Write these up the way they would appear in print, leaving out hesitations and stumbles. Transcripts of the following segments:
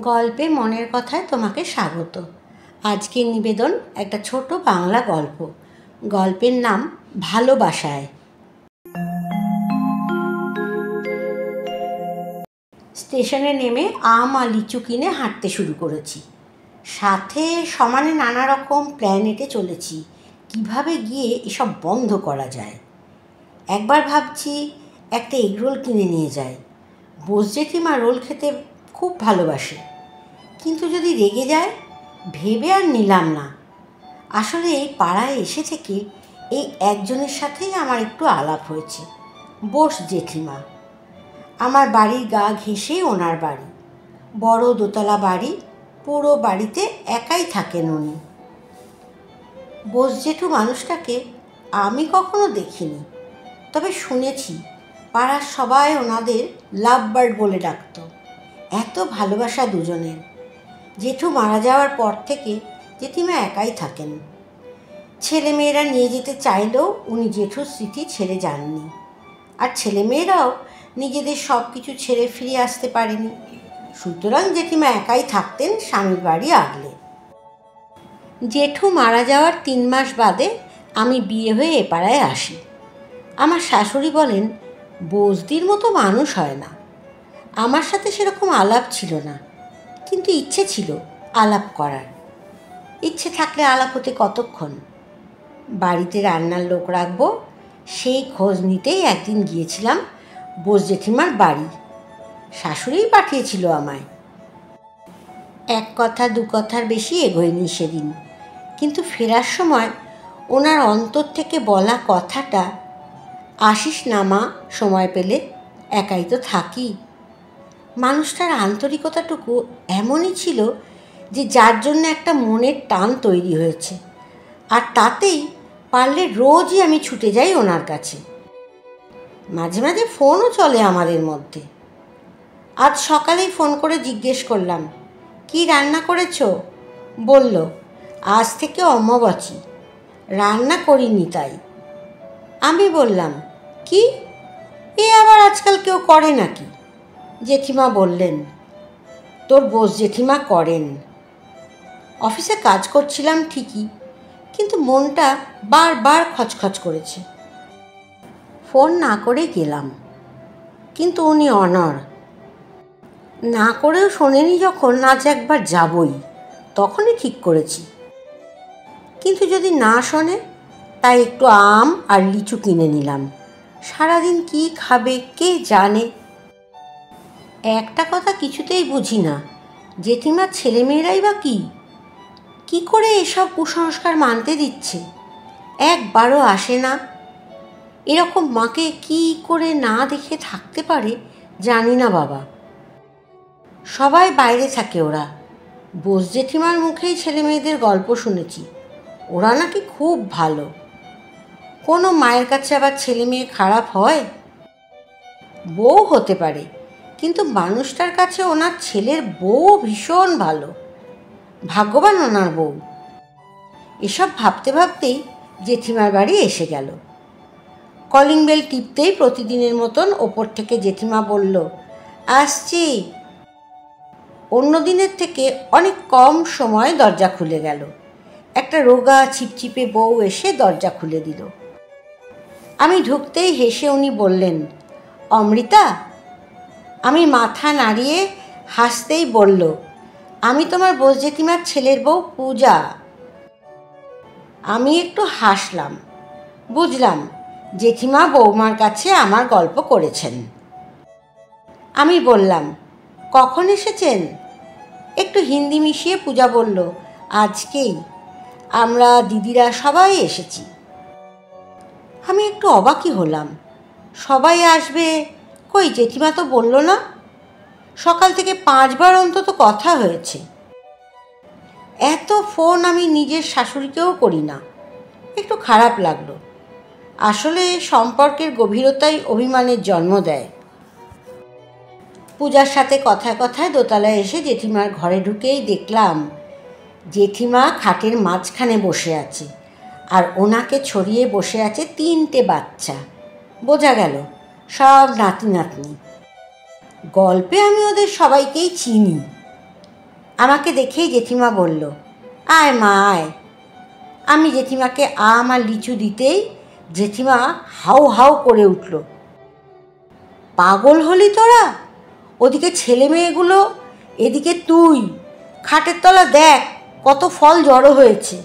গল্পে মনের কথায় তোমাকে স্বাগত। আজকের নিবেদন একটা ছোট বাংলা গল্প। গল্পের নাম ভালোবাসায়। স্টেশনে নেমে আম আর লিচু কিনে হাঁটতে শুরু করেছি। সাথে সমানে নানা রকম প্ল্যান এঁটে চলেছি কিভাবে গিয়ে এসব বন্ধ করা যায়। একবার ভাবছি একটা এগরোল কিনে নিয়ে যাই। বোস জেঠিমা রোল খেতে খুব ভালোবাসে, কিন্তু যদি রেগে যায় ভেবে আর নিলাম না। আসলে এই পাড়ায় এসে থেকে এই একজনের সাথেই আমার একটু আলাপ হয়েছে, বোস জেঠিমা। আমার বাড়ির গা ঘেঁষে ওনার বাড়ি, বড় দোতলা বাড়ি। পুরো বাড়িতে একাই থাকেন উনি। বোস জেঠু মানুষটাকে আমি কখনো দেখিনি, তবে শুনেছি পাড়ার সবাই ওনাদের লাভ বার্ড বলে ডাকত। এত ভালোবাসা দুজনের। জেঠু মারা যাওয়ার পর থেকে জেঠিমা একাই থাকেন। ছেলেমেয়েরা নিয়ে যেতে চাইলেও উনি জেঠুর স্মৃতি ছেড়ে যাননি, আর ছেলেমেয়েরাও নিজেদের সব কিছু ছেড়ে ফিরে আসতে পারেনি। সুতরাং জেঠিমা একাই থাকতেন স্বামীর বাড়ি আগলে। জেঠু মারা যাওয়ার 3 মাস বাদে আমি বিয়ে হয়ে এ পাড়ায় আসি। আমার শাশুড়ি বলেন বৌদির মতো মানুষ হয় না। আমার সাথে সেরকম আলাপ ছিল না, কিন্তু ইচ্ছে ছিল আলাপ করার। ইচ্ছে থাকলে আলাপ হতে কতক্ষণ। বাড়িতে রান্নার লোক রাখবো সেই খোঁজ নিতেই একদিন গিয়েছিলাম বোস জেঠিমার বাড়ি। শাশুড়িই পাঠিয়েছিল আমায়। এক কথা দু কথার বেশি এগোয়নি সেদিন, কিন্তু ফেরার সময় ওনার অন্তর থেকে বলা কথাটা, আসিস না মা সময় পেলে, একাই তো থাকি। মানুষটার আন্তরিকতাটুকু এমনই ছিল যে যার জন্য একটা মনের টান তৈরি হয়েছে, আর তাতেই পারলে রোজই আমি ছুটে যাই ওনার কাছে। মাঝে মাঝে ফোনও চলে আমাদের মধ্যে। আজ সকালেই ফোন করে জিজ্ঞেস করলাম, কি রান্না করেছ? বলল, আজ থেকে অমাবস্যা, রান্না করিনি তাই। আমি বললাম, কি এ আবার আজকাল কেউ করে নাকি? জেঠিমা বললেন, তোর বোস জেঠিমা করেন। অফিসে কাজ করছিলাম ঠিকই, কিন্তু মনটা বারবার খচখচ করেছে। ফোন না করে গেলাম, কিন্তু উনি অনড়। না করেও শোনেনি যখন, আজ একবার যাবই, তখনই ঠিক করেছি। কিন্তু যদি না শোনে, তাই একটু আম আর লিচু কিনে নিলাম। সারাদিন কি খাবে কে জানে। একটা কথা কিছুতেই বুঝি না, জেঠিমার ছেলেমেয়েরাই বা কি করে এসব কুসংস্কার মানতে দিচ্ছে? একবারও আসে না। এরকম মাকে কি করে না দেখে থাকতে পারে জানি না বাবা। সবাই বাইরে থাকে ওরা। বোস জেঠিমার মুখেই ছেলেমেয়েদের গল্প শুনেছি, ওরা নাকি খুব ভালো। কোনো মায়ের কাছে আবার ছেলে মেয়ে খারাপ হয়? বউ হতে পারে, কিন্তু মানুষটার কাছে ওনার ছেলের বউ ভীষণ ভালো। ভাগ্যবান ওনার বউ। এসব ভাবতে ভাবতেই জেঠিমার বাড়ি এসে গেল। কলিং বেল টিপতেই প্রতিদিনের মতন ওপর থেকে জেঠিমা বলল, আসছি। অন্য দিনের থেকে অনেক কম সময় দরজা খুলে গেল। একটা রোগা ছিপছিপে বউ এসে দরজা খুলে দিল। আমি ঢুকতেই হেসে উনি বললেন, অমৃতা। আমি মাথা নাড়িয়ে হাসতেই বলল, আমি তোমার বোস জেঠিমার ছেলের বউ পূজা। আমি একটু হাসলাম, বুঝলাম জেঠিমা বৌমার কাছে আমার গল্প করেছেন। আমি বললাম, কখন এসেছেন? একটু হিন্দি মিশিয়ে পূজা বলল, আজকেই। আমরা দিদিরা সবাই এসেছি। আমি একটু অবাকই হলাম। সবাই আসবে, কই জেঠিমা তো বলল না। সকাল থেকে 5 বার অন্তত কথা হয়েছে। এত ফোন আমি নিজের শাশুড়িকেও করি না। একটু খারাপ লাগলো। আসলে সম্পর্কের গভীরতাই অভিমানের জন্ম দেয়। পূজার সাথে কথায় কথায় দোতলায় এসে জেঠিমার ঘরে ঢুকেই দেখলাম জেঠিমা খাটের মাঝখানে বসে আছে, আর ওনাকে ছড়িয়ে বসে আছে 3টে বাচ্চা। বোঝা গেল সব নাতি নাতনি। গল্পে আমি ওদের সবাইকেই চিনি। আমাকে দেখেই জেঠিমা বলল, আয় মা আয়। আমি জেঠিমাকে আম আর লিচু দিতেই জেঠিমা হাউ হাউ করে উঠল, পাগল হলি তোরা? ওদিকে ছেলে মেয়েগুলো, এদিকে তুই। খাটের তলা দেখ কত ফল জড়ো হয়েছে।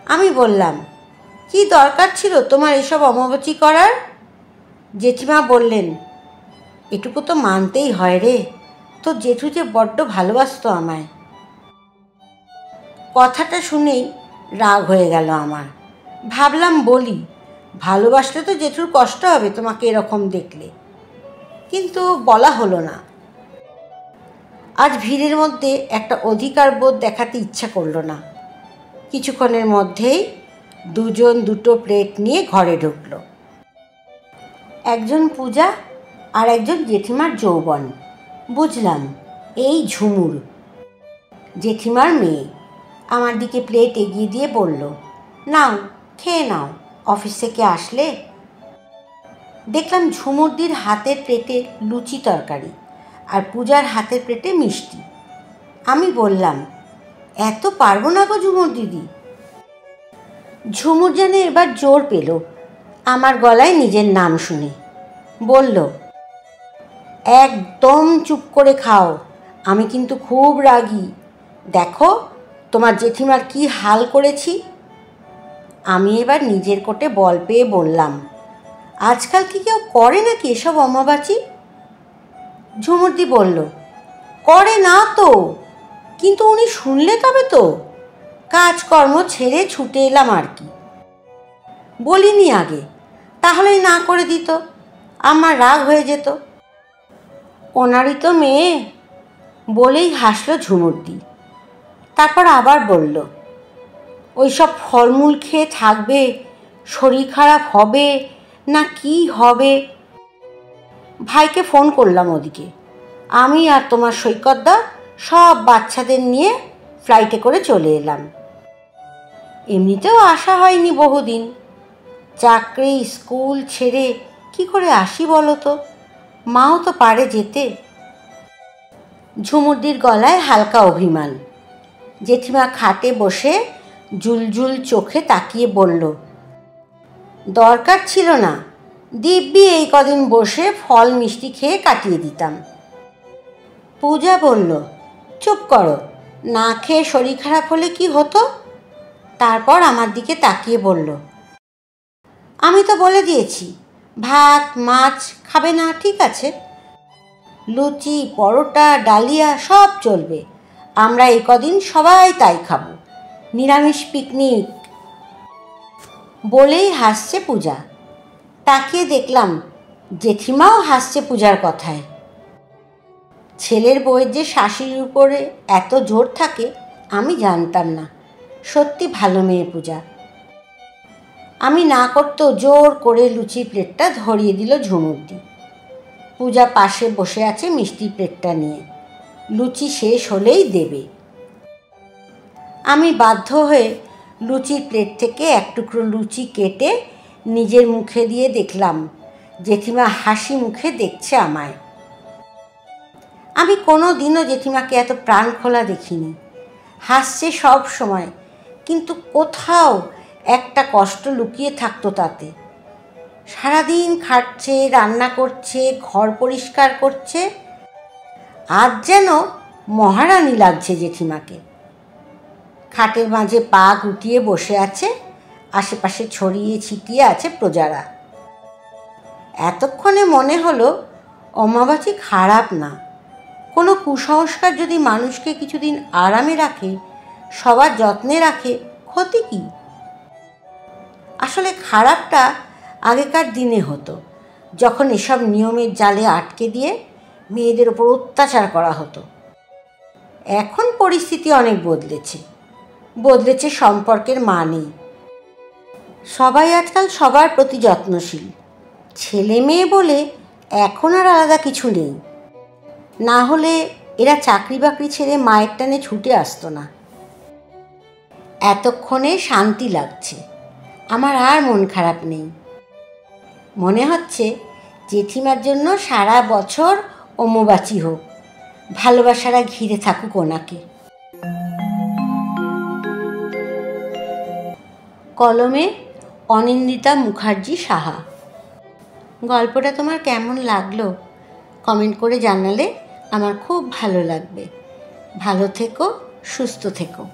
আমি বললাম, কি দরকার ছিল তোমার এসব অমাবচি করার? জেঠিমা বললেন, এটুকু তো মানতেই হয় রে, তোর জেঠু যে বড্ড ভালোবাসতো আমায়। কথাটা শুনেই রাগ হয়ে গেল আমার। ভাবলাম বলি, ভালোবাসলে তো জেঠুর কষ্ট হবে তোমাকে এরকম দেখলে, কিন্তু বলা হলো না। আজ ভিড়ের মধ্যে একটা অধিকার বোধ দেখাতে ইচ্ছা করলো না। কিছুক্ষণের মধ্যেই দুজন দুটো প্লেট নিয়ে ঘরে ঢুকলো। একজন পূজা আর একজন জেঠিমার যৌবন। বুঝলাম এই ঝুমুর, জেঠিমার মেয়ে। আমার দিকে প্লেট এগিয়ে দিয়ে বলল, নাও খেয়ে নাও, অফিস থেকে আসলে। দেখলাম ঝুমুরদির হাতের প্লেটে লুচি তরকারি আর পূজার হাতের প্লেটে মিষ্টি। আমি বললাম, এত পারবো না গো ঝুমুর দিদি। ঝুমুর যেন এবার জোর পেল আমার গলায় নিজের নাম শুনে। বলল, একদম চুপ করে খাও, আমি কিন্তু খুব রাগী। দেখো তোমার জেঠিমার কি হাল করেছি। আমি এবার নিজের কোটে বল পেয়ে বললাম, আজকাল কি কেউ করে নাকি এসব অমাবাচি? ঝুমুরদি বলল, করে না তো, কিন্তু উনি শুনলে তবে তো। কাজকর্ম ছেড়ে ছুটে এলাম আর কি। বলিনি আগে, তাহলেই না করে দিত, আমার রাগ হয়ে যেত। ওনারই তো মেয়ে, বলেই হাসলো ঝুমুরদি। তারপর আবার বলল, ওই সব ফলমূল খেয়ে থাকবে, শরীর খারাপ হবে না কি হবে। ভাইকে ফোন করলাম ওদিকে। আমি আর তোমার সৈকতদা সব বাচ্চাদের নিয়ে ফ্লাইটে করে চলে এলাম। এমনিতেও আসা হয়নি বহুদিন। চাকরি স্কুল ছেড়ে কি করে আসি বলো তো? মাও তো পারে যেতে। ঝুমুরদির গলায় হালকা অভিমান। জেঠিমা খাটে বসে জুলজুল চোখে তাকিয়ে বলল, দরকার ছিল না, দিব্যি এই কদিন বসে ফল মিষ্টি খেয়ে কাটিয়ে দিতাম। পূজা বলল, চুপ করো, না খেয়ে শরীর খারাপ হলে কি হতো? তারপর আমার দিকে তাকিয়ে বলল, আমি তো বলে দিয়েছি ভাত মাছ খাবে না, ঠিক আছে, লুচি পরোটা ডালিয়া সব চলবে, আমরা এই কদিন সবাই তাই খাবো, নিরামিষ পিকনিক। বলেই হাসছে পূজা। তাকিয়ে দেখলাম জেঠিমাও হাসছে পূজার কথায়। ছেলের বউয়ের যে শাশুড়ির উপরে এত জোর থাকে আমি জানতাম না। সত্যি ভালো মেয়ে পূজা। আমি না করতেও জোর করে লুচির প্লেটটা ধরিয়ে দিল ঝুমুরদি। পূজা পাশে বসে আছে মিষ্টির প্লেটটা নিয়ে, লুচি শেষ হলেই দেবে। আমি বাধ্য হয়ে লুচির প্লেট থেকে এক টুকরো লুচি কেটে নিজের মুখে দিয়ে দেখলাম জেঠিমা হাসি মুখে দেখছে আমায়। আমি কোনো দিনও জেঠিমাকে এত প্রাণ খোলা দেখিনি। হাসছে সব সময়, কিন্তু কোথাও একটা কষ্ট লুকিয়ে থাকতো তাতে। সারাদিন খাটছে, রান্না করছে, ঘর পরিষ্কার করছে, আজ যেন মহারানী লাগছে জেঠিমাকে। খাটের মাঝে পা গুটিয়ে বসে আছে, আশেপাশে ছড়িয়ে ছিটিয়ে আছে প্রজারা। এতক্ষণে মনে হলো অমাবাচি খারাপ না। কোনো কুসংস্কার যদি মানুষকে কিছুদিন আরামে রাখে, সবার যত্নে রাখে, ক্ষতি কী? আসলে খারাপটা আগেকার দিনে হতো, যখন এসব নিয়মের জালে আটকে দিয়ে মেয়েদের ওপর অত্যাচার করা হতো। এখন পরিস্থিতি অনেক বদলেছে, সম্পর্কের মানেই। সবাই আজকাল সবার প্রতি যত্নশীল। ছেলে মেয়ে বলে এখন আর আলাদা কিছু নেই, না হলে এরা চাকরি বাকরি ছেড়ে মায়ের টানে ছুটে আসতো না। এতক্ষণে শান্তি লাগছে, আমার আর মন খারাপ নেই। মনে হচ্ছে জেঠিমার জন্য সারা বছর অম্বুবাচী হোক, ভালোবাসারা ঘিরে থাকুক ওনাকে। কলমে অনিন্দিতা মুখার্জি সাহা। গল্পটা তোমার কেমন লাগলো কমেন্ট করে জানালে আমার খুব ভালো লাগবে। ভালো থেকো, সুস্থ থেকো।